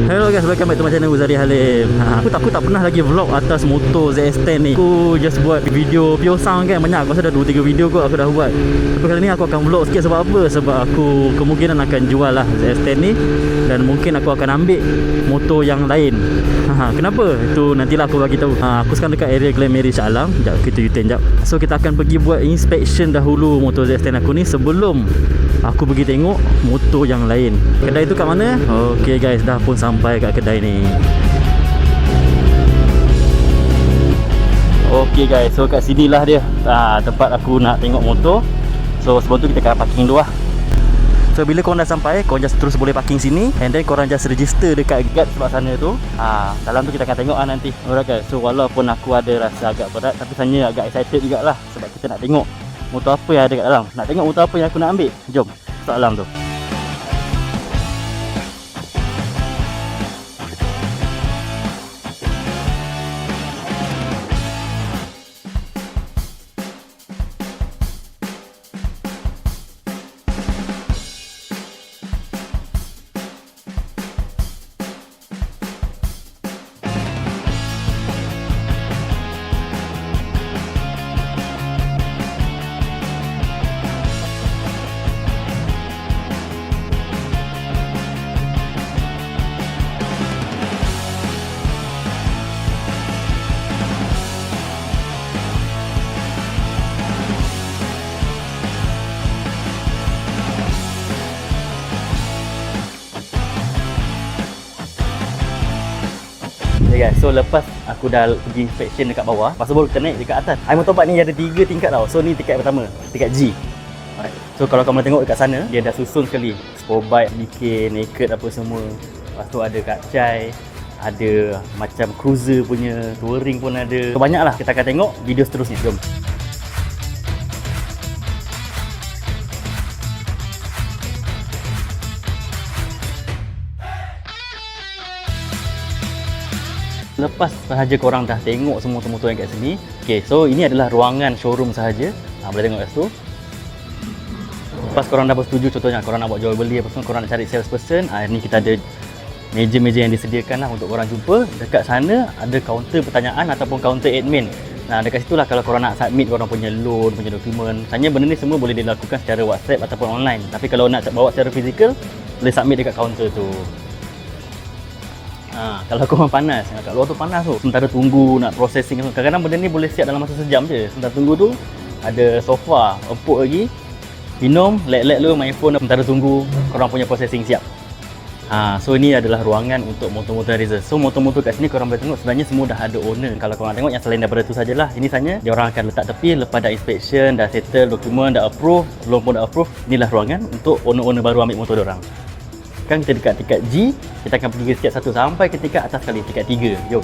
Hello guys, welcome back to my channel Uzari Halim. Aku tak pernah lagi vlog atas motor ZS10 ni. Aku just buat video pure sound kan. Banyak, aku rasa dah 2-3 video kot aku dah buat. Tapi kali ni aku akan vlog sikit. Sebab apa? Sebab aku kemungkinan akan jual lah ZS10 ni. Dan mungkin aku akan ambil motor yang lain. Kenapa? Itu nantilah aku bagi tahu. Aku sekarang dekat area Glen Mary Shah Alam. Sekejap, kita U-turn sekejap. So kita akan pergi buat inspection dahulu motor ZS10 aku ni sebelum aku pergi tengok motor yang lain. Kedai tu kat mana? Okay guys, dah pun sampai kat kedai ni. Okay guys, so kat sini lah dia tempat aku nak tengok motor. So sebelum tu kita akan parking dulu lah. So bila korang dah sampai, korang just terus boleh parking sini. And then korang just register dekat guard sebelah sana tu. Dalam tu kita akan tengok nanti. Alright guys, so walaupun aku ada rasa agak berat, tapi sebenarnya agak excited jugalah. Sebab kita nak tengok motor apa yang ada kat dalam. Nak tengok motor apa yang aku nak ambil. Jom, masuk dalam tu. Okay guys, so lepas aku dah pergi inspection dekat bawah, lepas tu baru kita naik dekat atas. Motorbike ni ada 3 tingkat tau. So ni tingkat pertama, tingkat G. Alright. So kalau kamu tengok dekat sana, dia dah susun sekali Sport bike, BK, naked apa semua. Lepas tu ada kapcai, ada macam cruiser punya, touring pun ada. So banyak lah, kita akan tengok video seterusnya. Jom. Lepas sahaja korang dah tengok semua motor-motor yang kat sini. Okay, so ini adalah ruangan showroom sahaja. Boleh tengok kat situ. Lepas korang dah bersetuju, contohnya korang nak buat jual beli apa semua, korang nak cari salesperson, ni kita ada meja-meja yang disediakan lah untuk korang jumpa. Dekat sana ada kaunter pertanyaan ataupun kaunter admin. Dekat situ lah kalau korang nak submit korang punya loan, punya dokumen. Sebenarnya benda ni semua boleh dilakukan secara WhatsApp ataupun online. Tapi kalau nak bawa secara fizikal, boleh submit dekat kaunter tu. Kalau korang panas, kat luar tu panas tu, sementara tunggu nak processing, kadang-kadang benda ni boleh siap dalam masa sejam je. Sementara tunggu tu ada sofa, empuk lagi, minum, let dulu, main phone, sementara tunggu korang punya processing siap. So ini adalah ruangan untuk motor-motor Razor. So motor-motor kat sini korang boleh tengok sebenarnya semua dah ada owner. Kalau korang tengok yang selain daripada tu sajalah, ini saja dia orang akan letak tepi lepas dah inspection, dah settle dokumen, dah approve, loan pun dah approve. Inilah ruangan untuk owner-owner baru ambil motor diorang. Sekarang kita dekat tingkat G, kita akan pergi ke tingkat 1 sampai ke tingkat atas sekali, tingkat 3. Jom.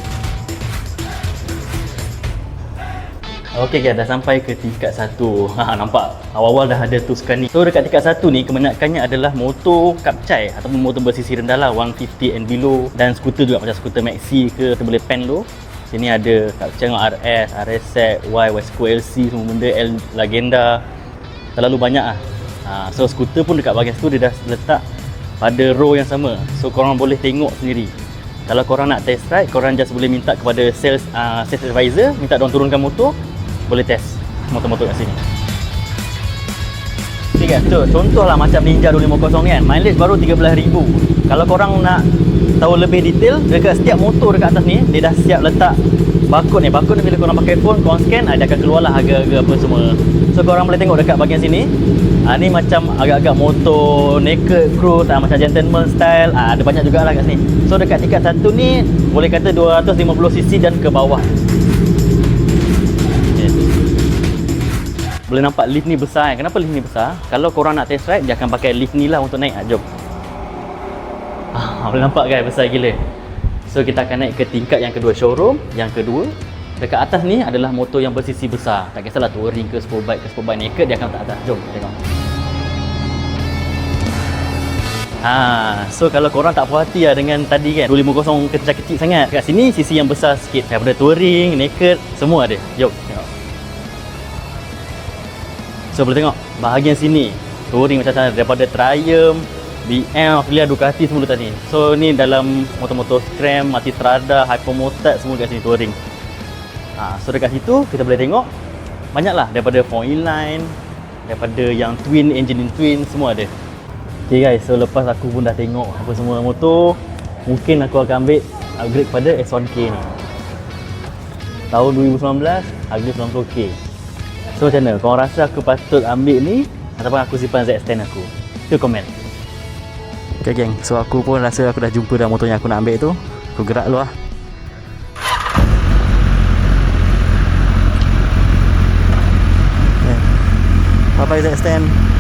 Okey guys, dah sampai ke tingkat 1. Nampak awal-awal dah ada tu sekarang ni. So dekat tingkat 1 ni kebanyakannya adalah motor kapcai ataupun motor bersisi rendah lah, 150 and below, dan skuter juga macam skuter Maxi ke, kita boleh pen low. Sini ada kapcai dengan RS, RSZ, Y, Wesco LC, semua benda, L Lagenda. Terlalu banyak lah. So skuter pun dekat bahagian situ dia dah letak pada row yang sama. So korang boleh tengok sendiri. Kalau korang nak test ride, korang just boleh minta kepada sales advisor, minta diorang turunkan motor, boleh test motor-motor kat sini. Okay guys, so contohlah macam Ninja 250 kan, mileage baru 13,000. Kalau korang nak tahu lebih detail, dekat setiap motor dekat atas ni, dia dah siap letak barcode ni. Barcode ni bila korang pakai phone, korang scan, dia akan keluarlah harga-harga apa semua. So korang boleh tengok dekat bahagian sini. Ni macam agak-agak motor naked cruise, macam gentleman style, ada banyak jugalah kat sini. So dekat tingkat 1 ni boleh kata 250cc dan ke bawah. Okay. Boleh nampak lift ni besar kan? Kenapa lift ni besar? Kalau korang nak test ride, dia akan pakai lift ni lah untuk naik. Jom. Boleh nampak kan, besar gila. So kita akan naik ke tingkat yang kedua, showroom. Yang kedua, dekat atas ni adalah motor yang bersisi besar. Tak kisahlah touring ke sport bike naked, dia akan letak atas. Jom tengok. So kalau korang tak puas hati lah dengan tadi kan 250 kecil-kecil sangat, kat sini sisi yang besar sikit, daripada touring, naked, semua ada. Jom tengok. So boleh tengok bahagian sini touring macam sana, daripada Triumph, BM, Aprilia, Ducati semua letak ni. So ni dalam motor-motor Scram, Multistrada, Hypermotard semua kat sini touring. So dekat situ kita boleh tengok banyaklah daripada 4 inline, daripada yang twin, engine in twin, semua ada. Okay guys, so lepas aku pun dah tengok apa semua motor, mungkin aku akan ambil upgrade kepada S1K ni. Tahun 2019, harga 90k. So macam mana? Korang rasa aku patut ambil ni ataupun aku simpan Z10 aku? Tu komen. Okay geng, so aku pun rasa aku dah jumpa dah motor yang aku nak ambil tu. Aku gerak dulu lah. Bye bye Z10.